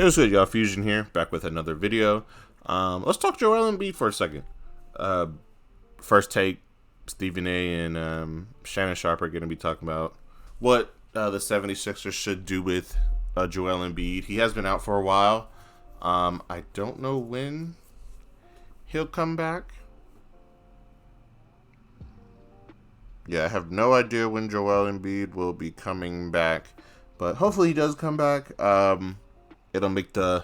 Hey, what's good, y'all? Fuzion here, back with another video. Let's talk Joel Embiid for a second. First take, Stephen A. and Shannon Sharp are going to be talking about what the 76ers should do with Joel Embiid. He has been out for a while. I don't know when he'll come back. Yeah, I have no idea when Joel Embiid will be coming back, but hopefully he does come back. It'll make the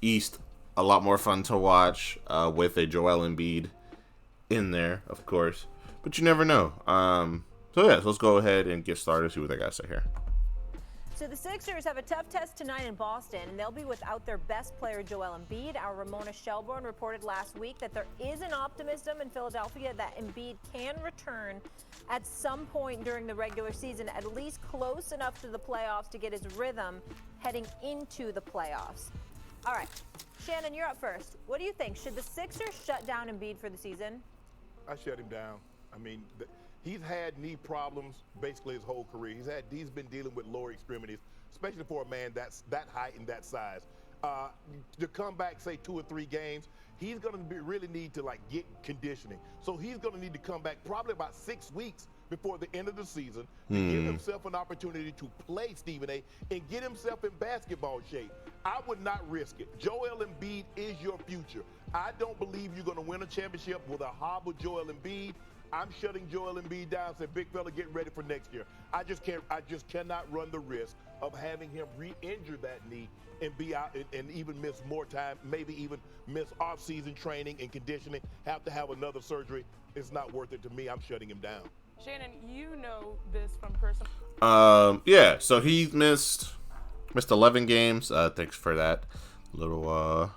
East a lot more fun to watch with a Joel Embiid in there, of course. But you never know. So let's go ahead and get started, see what they got to say here. So the Sixers have a tough test tonight in Boston, and they'll be without their best player, Joel Embiid. Our Ramona Shelburne reported last week that there is an optimism in Philadelphia that Embiid can return at some point during the regular season, at least close enough to the playoffs to get his rhythm heading into the playoffs. All right, Shannon, you're up first. What do you think? Should the Sixers shut down Embiid for the season? I shut him down. I mean, he's had knee problems basically his whole career. He's been dealing with lower extremities, especially for a man that's that height and that size. To come back, say 2 or 3 games, he's going to really need to get conditioning. So he's going to need to come back probably about 6 weeks before the end of the season to give himself an opportunity to play Stephen A. and get himself in basketball shape. I would not risk it. Joel Embiid is your future. I don't believe you're going to win a championship with a hobble Joel Embiid. I'm shutting Joel Embiid down. Say, big fella, get ready for next year. I just cannot run the risk of having him re-injure that knee and be out and even miss more time, maybe even miss off-season training and conditioning, have to have another surgery. It's not worth it to me. I'm shutting him down. Shannon, you know this from personal. Yeah, so he missed 11 games. Thanks for that little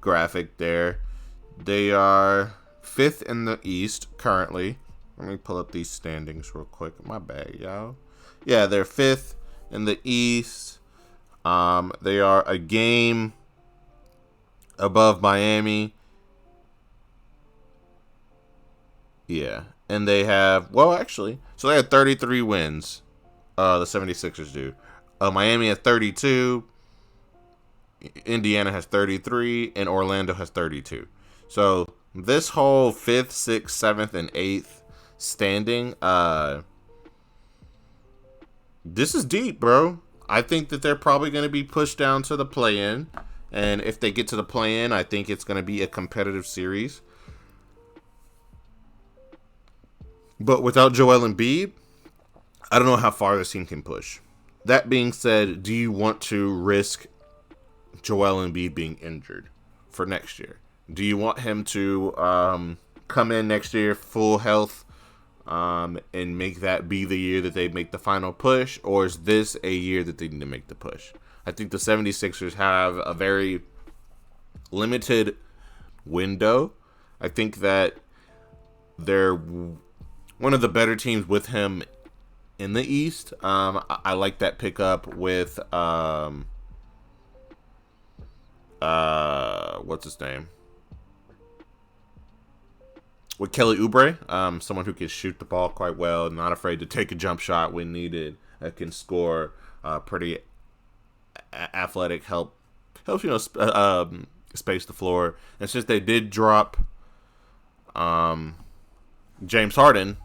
graphic there. They are 5th in the East currently. Let me pull up these standings real quick. My bad, y'all. Yeah, they're 5th in the East. They are a game above Miami. Yeah, and they have, well, actually, so they have 33 wins. The 76ers do. Miami has 32. Indiana has 33, and Orlando has 32. So this whole 5th, 6th, 7th, and 8th standing, this is deep, bro. I think that they're probably going to be pushed down to the play-in, and if they get to the play-in, I think it's going to be a competitive series. But without Joel Embiid, I don't know how far this team can push. That being said, do you want to risk Joel Embiid being injured for next year? Do you want him to come in next year full health and make that be the year that they make the final push? Or is this a year that they need to make the push? I think the 76ers have a very limited window. I think that they're one of the better teams with him in the East. I like that pickup with what's his name? With Kelly Oubre, someone who can shoot the ball quite well, not afraid to take a jump shot when needed, can score, pretty athletic, helps space the floor. And since they did drop James Harden,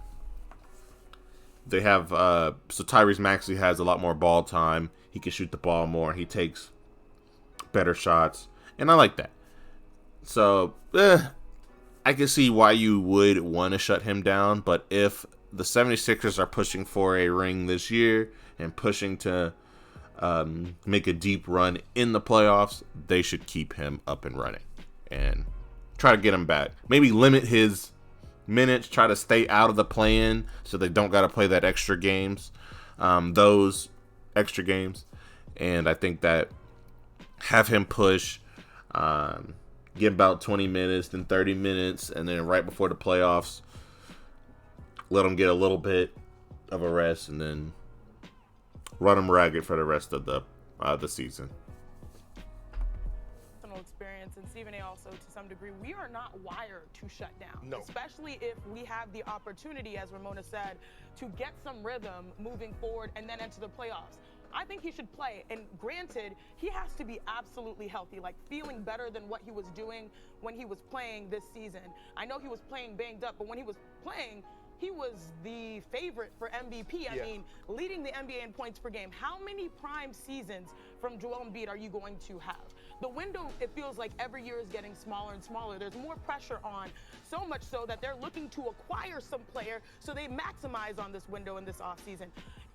they have so Tyrese Maxey has a lot more ball time. He can shoot the ball more. He takes better shots, and I like that. So I can see why you would want to shut him down, but if the 76ers are pushing for a ring this year and pushing to make a deep run in the playoffs, they should keep him up and running and try to get him back. Maybe limit his minutes, try to stay out of the play-in so they don't got to play that extra games, those extra games. And I think that have him push, get about 20 minutes, then 30 minutes, and then right before the playoffs, let him get a little bit of a rest, and then run him ragged for the rest of the season. Experience, and Stephen A. also to some degree, we are not wired to shut down. No. Especially if we have the opportunity, as Ramona said, to get some rhythm moving forward and then enter the playoffs. I think he should play. And granted, he has to be absolutely healthy, like feeling better than what he was doing when he was playing this season. I know he was playing banged up, but when he was playing, he was the favorite for MVP. I mean, leading the NBA in points per game. How many prime seasons from Joel Embiid are you going to have? The window, it feels like every year is getting smaller and smaller. There's more pressure on, so much so that they're looking to acquire some player so they maximize on this window in this offseason.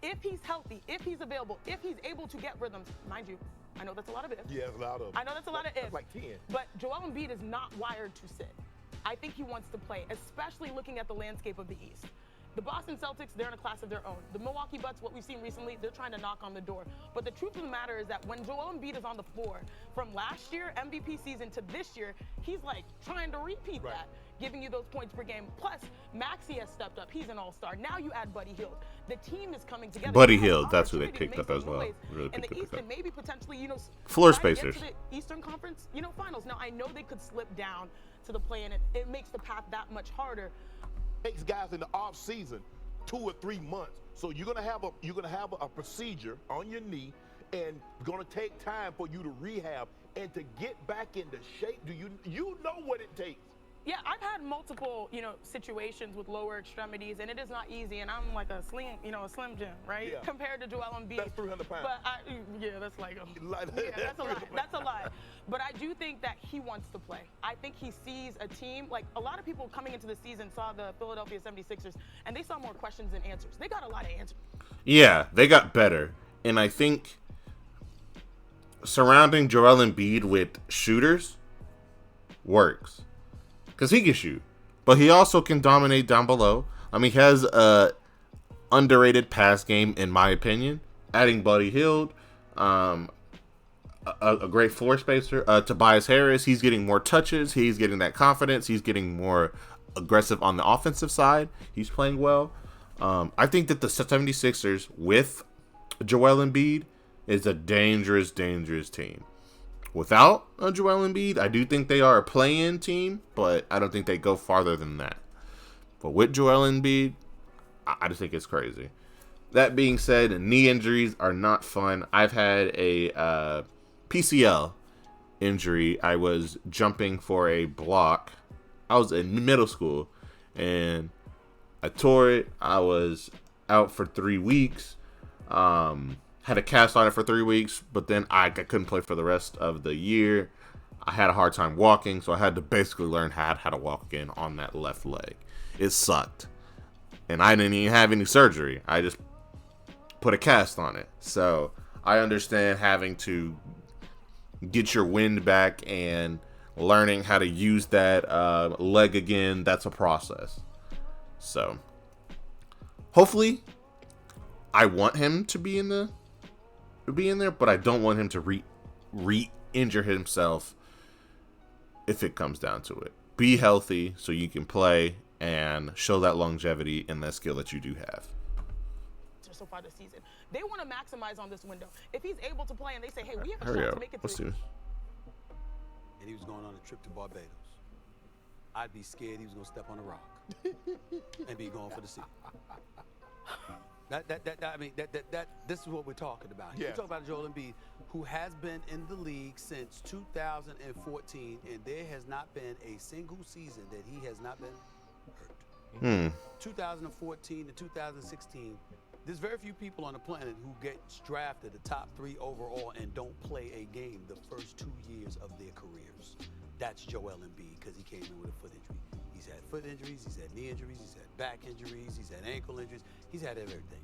If he's healthy, if he's available, if he's able to get rhythms, mind you, I know that's a lot of ifs. Yeah, it's a lot of. I know that's a lot of ifs. That's like 10. But Joel Embiid is not wired to sit. I think he wants to play, especially looking at the landscape of the East. The Boston Celtics, they're in a class of their own. The Milwaukee Bucks, what we've seen recently, they're trying to knock on the door. But the truth of the matter is that when Joel Embiid is on the floor, from last year, MVP season, to this year, he's like trying to repeat that, giving you those points per game. Plus, Maxey has stepped up. He's an all-star. Now you add Buddy Hield. The team is coming together. Buddy Hield, that's who they picked up as well. Really in picked the East, up. and maybe potentially, you know, Floor try to get spacers. to the Eastern Conference, you know, finals. Now, I know they could slip down to the play, and it makes the path that much harder. Takes guys in the off season 2 or 3 months. So you're gonna have a procedure on your knee, and gonna take time for you to rehab and to get back into shape. Do you know what it takes? Yeah, I've had multiple, you know, situations with lower extremities, and it is not easy. And I'm like a slim Jim, right? Yeah. Compared to Joel Embiid. That's 300 pounds. But that's like that's a lot. That's a lot. But I do think that he wants to play. I think he sees a team, like a lot of people coming into the season saw the Philadelphia 76ers, and they saw more questions than answers. They got a lot of answers. Yeah, they got better. And I think surrounding Joel Embiid with shooters works. Because he can shoot. But he also can dominate down below. I mean, he has a underrated pass game, in my opinion. Adding Buddy Hield, a great floor spacer. Tobias Harris, he's getting more touches. He's getting that confidence. He's getting more aggressive on the offensive side. He's playing well. I think that the 76ers with Joel Embiid is a dangerous, dangerous team. Without Joel Embiid, I do think they are a play-in team, but I don't think they go farther than that. But with Joel Embiid, I just think it's crazy. That being said, knee injuries are not fun. I've had a PCL injury. I was jumping for a block. I was in middle school, and I tore it. I was out for 3 weeks. Had a cast on it for 3 weeks, but then I couldn't play for the rest of the year. I had a hard time walking, so I had to basically learn how to walk again on that left leg. It sucked. And I didn't even have any surgery. I just put a cast on it. So I understand having to get your wind back and learning how to use that leg again. That's a process. So hopefully I want him to be in there, but I don't want him to re-injure himself if it comes down to it. Be healthy so you can play and show that longevity and that skill that you do have. So far this season, they want to maximize on this window. If he's able to play and they say, hey, we have a Hurry shot up. to make it Let's through. see. And he was going on a trip to Barbados. I'd be scared he was going to step on a rock and be going for the sea. This is what we're talking about. Yeah. We're talking about Joel Embiid, who has been in the league since 2014, and there has not been a single season that he has not been hurt. 2014 to 2016, there's very few people on the planet who get drafted the top 3 overall and don't play a game the first 2 years of their careers. That's Joel Embiid, because he came in with a foot injury. He's had foot injuries, he's had knee injuries, he's had back injuries, he's had ankle injuries, he's had everything.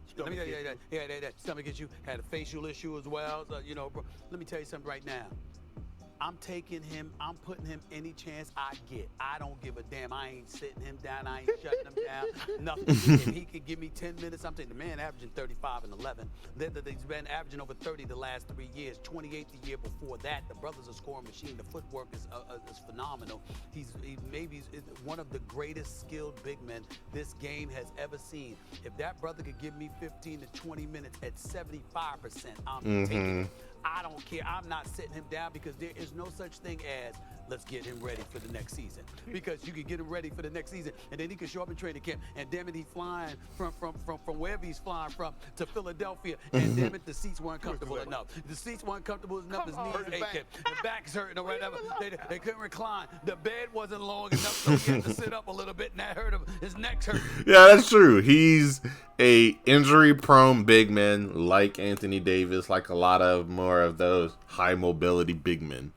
He had that stomach issue, had a facial issue as well. So, you know, bro, let me tell you something right now. I'm taking him, I'm putting him any chance I get. I don't give a damn. I ain't sitting him down, I ain't shutting him down, nothing. If he could give me 10 minutes, I'm taking the man averaging 35 and 11. He's been averaging over 30 the last 3 years, 28 the year before that. The brother's a scoring machine. The footwork is phenomenal. He's maybe one of the greatest skilled big men this game has ever seen. If that brother could give me 15 to 20 minutes at 75%, I'm taking it. I don't care. I'm not sitting him down because there is no such thing as let's get him ready for the next season. Because you can get him ready for the next season, and then he can show up in training camp, and damn it, he's flying from wherever he's flying from to Philadelphia, and damn it, the seats weren't comfortable enough. The seats weren't comfortable enough. His knees aching, the back's hurting or whatever. They couldn't recline. The bed wasn't long enough, so he had to sit up a little bit, and that hurt him. His neck's hurt. Yeah, that's true. He's a injury-prone big man, like Anthony Davis, like a lot of more of those high-mobility big men.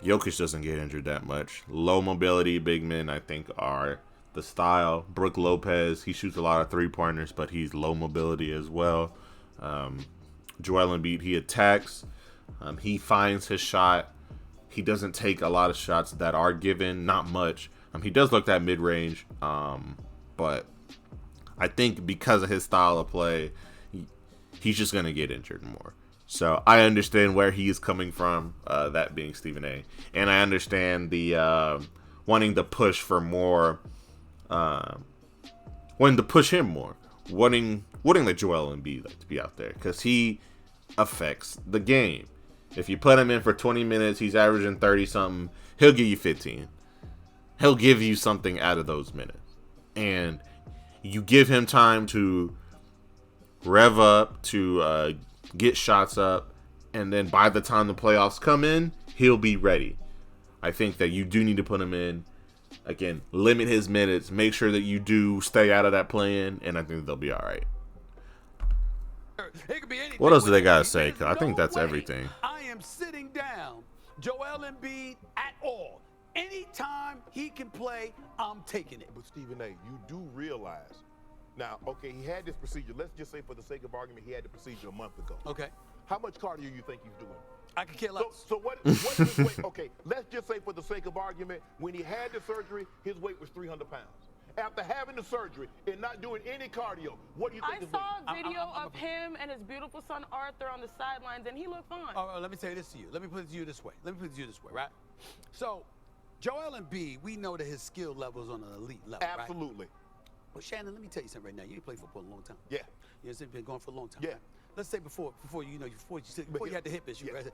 Jokic doesn't get injured that much. Low-mobility big men, I think, are the style. Brook Lopez, he shoots a lot of three-pointers, but he's low-mobility as well. Joel Embiid, he attacks. He finds his shot. He doesn't take a lot of shots that are given, not much. He does look that mid-range, but I think because of his style of play, he's just going to get injured more. So I understand where he is coming from, that being Stephen A. And I understand the wanting to push for more, wanting to push him more, wanting the Joel Embiid to be out there because he affects the game. If you put him in for 20 minutes, he's averaging 30-something, he'll give you 15. He'll give you something out of those minutes. And you give him time to rev up, to get shots up, and then by the time the playoffs come in, he'll be ready. I think that you do need to put him in. Again, limit his minutes. Make sure that you do stay out of that play-in, and I think they'll be all right. What else do they got to say? 'Cause I think that's everything. I am sitting down Joel Embiid at all. Anytime he can play, I'm taking it. But Stephen A., you do realize, now, okay, he had this procedure. Let's just say for the sake of argument, he had the procedure a month ago. Okay. How much cardio you think he's doing? I could care less. So what is his weight? Okay, let's just say for the sake of argument, when he had the surgery, his weight was 300 pounds. After having the surgery and not doing any cardio, what do you think I his saw weight? a video of him and his beautiful son Arthur on the sidelines, and he looked fine. Let me say this to you. Let me put it to you this way. Right? So, Joel Embiid, we know that his skill level is on an elite level, Absolutely. Right? Well, Shannon, let me tell you something right now. You ain't played football in a long time. Yeah. You know, it's been going for a long time. Yeah. Right? Let's say before you had the hip issue, Yeah. right?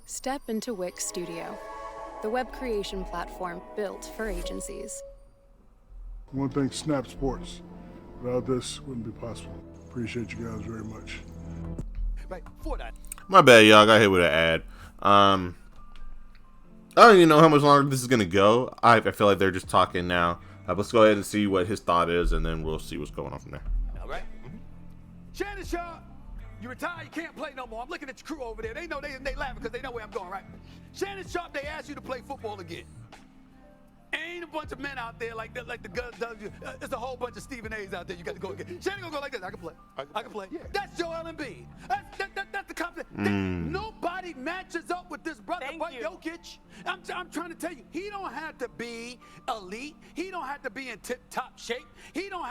Step into Wix Studio, the web creation platform built for agencies. I want to thank Snap Sports. Without this, wouldn't be possible. Appreciate you guys very much. Right, for that. My bad, y'all. Got hit with an ad. I don't even know how much longer this is gonna go. I feel like they're just talking now. Let's go ahead and see what his thought is, and then we'll see what's going on from there. All right. Shannon Sharp, you retired, you can't play no more. I'm looking at your crew over there. They know they laughing because they know where I'm going, right? Shannon Sharp, they asked you to play football again. Ain't a bunch of men out there like the there's a whole bunch of Stephen A's out there you got to go again. Shannon gonna go like this. I can play. Yeah. That's Joel Embiid. That's the confidence. Nobody matches up with this brother but Jokic. I'm trying to tell you, he don't have to be elite. He don't have to be in tip-top shape. He don't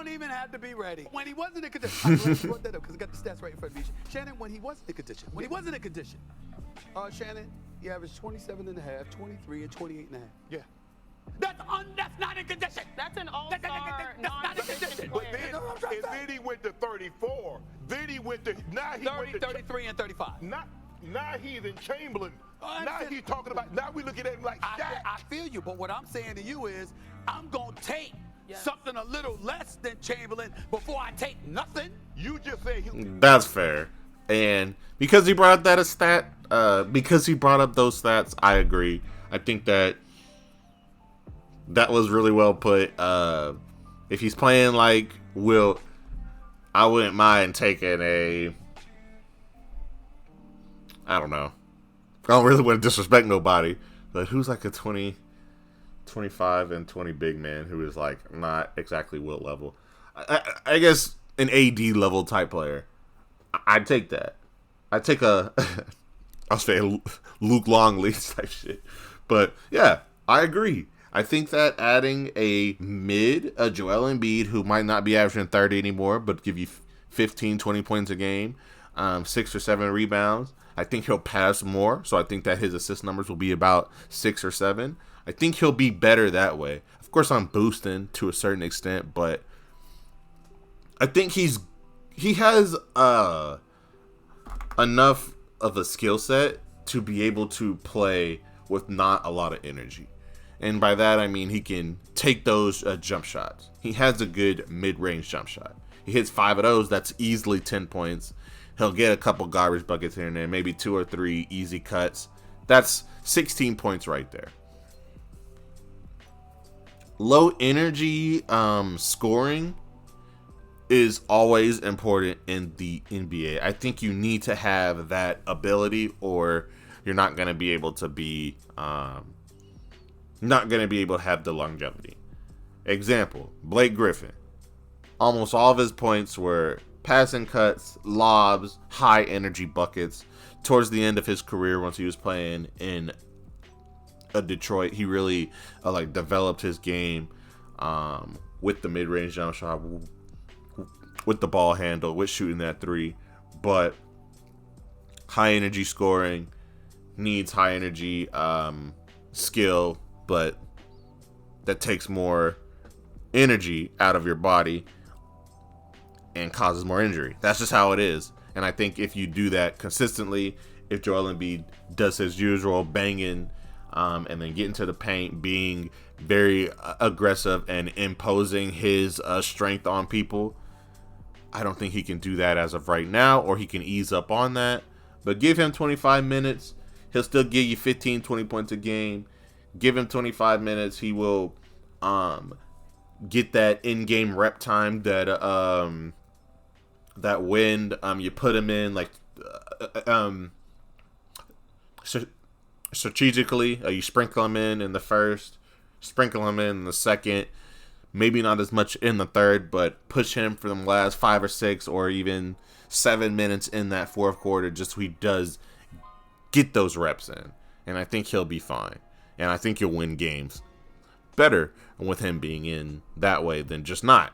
even have to be ready. When he wasn't in condition, I'm glad you brought that up because I got the stats right in front of me. Shannon, when he wasn't in condition, Shannon, he averaged 27 and a half, 23, and 28 and a half. Yeah. That's not in condition. That's an all-star, That's not in condition. But non-condition player. then he went to 30, now he 30, went to 33, and 35. now he's in Chamberlain. I Now understand. he's talking about, now we looking at him like Shaq. I feel you, but what I'm saying to you is I'm going to take something a little less than Chamberlain before I take nothing. You just said That's fair. And because he brought up that as stat, because he brought up those stats, I agree. I think that was really well put. If he's playing like Wilt, I wouldn't mind taking I don't know. I don't really want to disrespect nobody, but who's like a 20, 25 and 20 big man who is like not exactly Wilt level? I guess an AD level type player. I'd take that. I'd take I'll say Luke Longley type shit. But yeah, I agree. I think that adding a Joel Embiid, who might not be averaging 30 anymore, but give you 15, 20 points a game, 6 or 7 rebounds. I think he'll pass more, so I think that his assist numbers will be about 6 or 7. I think he'll be better that way. Of course, I'm boosting to a certain extent, but I think he's he has enough of a skill set to be able to play with not a lot of energy. And by that, I mean he can take those jump shots. He has a good mid-range jump shot. He hits 5 of those. That's easily 10 points. He'll get a couple garbage buckets here and there, maybe 2 or 3 easy cuts. That's 16 points right there. Low energy scoring is always important in the NBA. I think you need to have that ability, or you're not going to be able to be not going to be able to have the longevity. Example, Blake Griffin. Almost all of his points were passing cuts, lobs, high energy buckets. Towards the end of his career, once he was playing in Detroit, he really developed his game with the mid-range jump shot, with the ball handle, with shooting that 3. But high energy scoring needs high energy skill, but that takes more energy out of your body and causes more injury. That's just how it is. And I think if you do that consistently, if Joel Embiid does his usual banging and then getting to the paint, being very aggressive and imposing his strength on people, I don't think he can do that as of right now, or he can ease up on that. But give him 25 minutes. He'll still give you 15, 20 points a game. Give him 25 minutes. He will get that in-game rep time that that when you put him in strategically. You sprinkle him in the first, sprinkle him in the second, maybe not as much in the third, but push him for the last 5 or 6 or even 7 minutes in that fourth quarter, just so he does get those reps in. And I think he'll be fine. And I think you'll win games better with him being in that way than just not.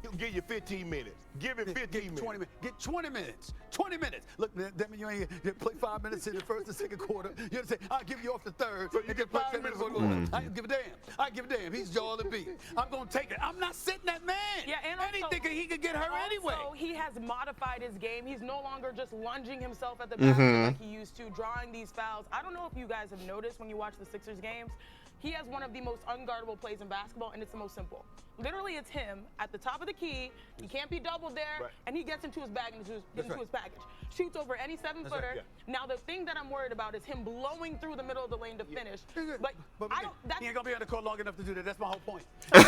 He'll give you 15 minutes. Give him 15 minutes. 20 minutes. Get 20 minutes. 20 minutes. Look, that means you ain't play 5 minutes in the first and second quarter. You understand? I'll give you off the third. So you get 5 minutes on the quarter. I don't give a damn. I give a damn. He's Joel Embiid. I'm going to take it. I'm not sitting that man. Yeah, and also, anything he could get hurt anyway. So he has modified his game. He's no longer just lunging himself at the basket like he used to, drawing these fouls. I don't know if you guys have noticed when you watch the Sixers games, he has one of the most unguardable plays in basketball, and it's the most simple. Literally, it's him at the top of the key. He can't be doubled there, and he gets into his bag and into his package. Shoots over any 7-footer. Right, yeah. Now, the thing that I'm worried about is him blowing through the middle of the lane to finish. But I don't. He ain't gonna be on the court long enough to do that. That's my whole point. And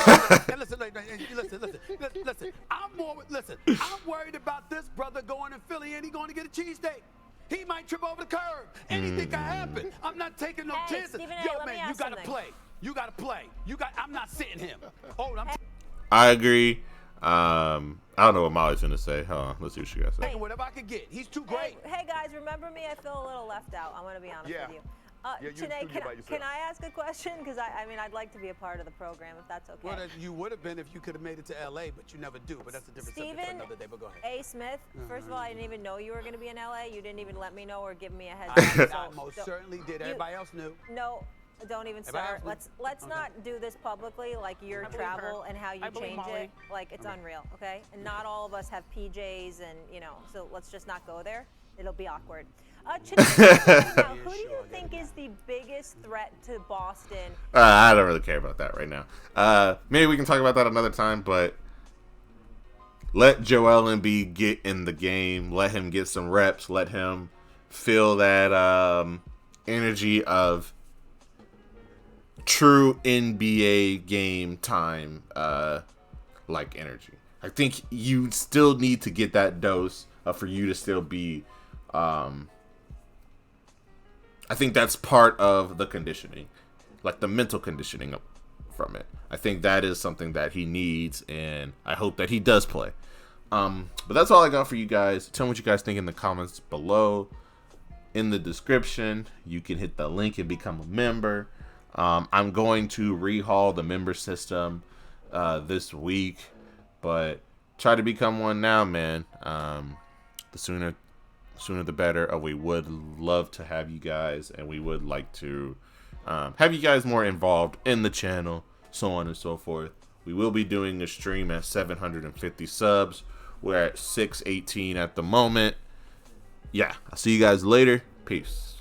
listen. I'm worried about this brother going in Philly, and he going to get a cheesesteak. He might trip over the curb. Anything can happen. I'm not taking no chances. Stephen A, Yo, let me man, you ask gotta something. play. You gotta play. I'm not sitting him. I agree. I don't know what Molly's gonna say. Hold on, let's see what she got to say. Taking whatever I could get. He's too great. Hey guys, remember me? I feel a little left out. I want to be honest with you. You're Chene, thinking about yourself. can I ask a question? Because I'd like to be a part of the program if that's okay. Well, you would have been if you could have made it to L.A., but you never do. But that's a different subject for Stephen another day. But go ahead. A. Smith, first of all, I didn't even know you were going to be in LA. You didn't even let me know or give me a heads up. I most certainly did. Everybody else knew. No, don't even start. Let's not do this publicly, like your travel and how you change it. Like, it's unreal, okay? And not all of us have PJs and, so let's just not go there. It'll be awkward. Chene, who do you think is the biggest threat to Boston? I don't really care about that right now. Maybe we can talk about that another time, but let Joel Embiid get in the game. Let him get some reps. Let him feel that energy of true NBA game time like energy. I think you still need to get that dose for you to still be I think that's part of the conditioning, like the mental conditioning from it. I think that is something that he needs, and I hope that he does play. But that's all I got for you guys. Tell me what you guys think in the comments below. In the description, you can hit the link and become a member. I'm going to rehaul the member system this week, but try to become one now, man. The sooner the better. We would love to have you guys, and we would like to have you guys more involved in the channel, so on and so forth. We will be doing a stream at 750 subs We're at 618 at the moment. Yeah, I'll see you guys later. Peace.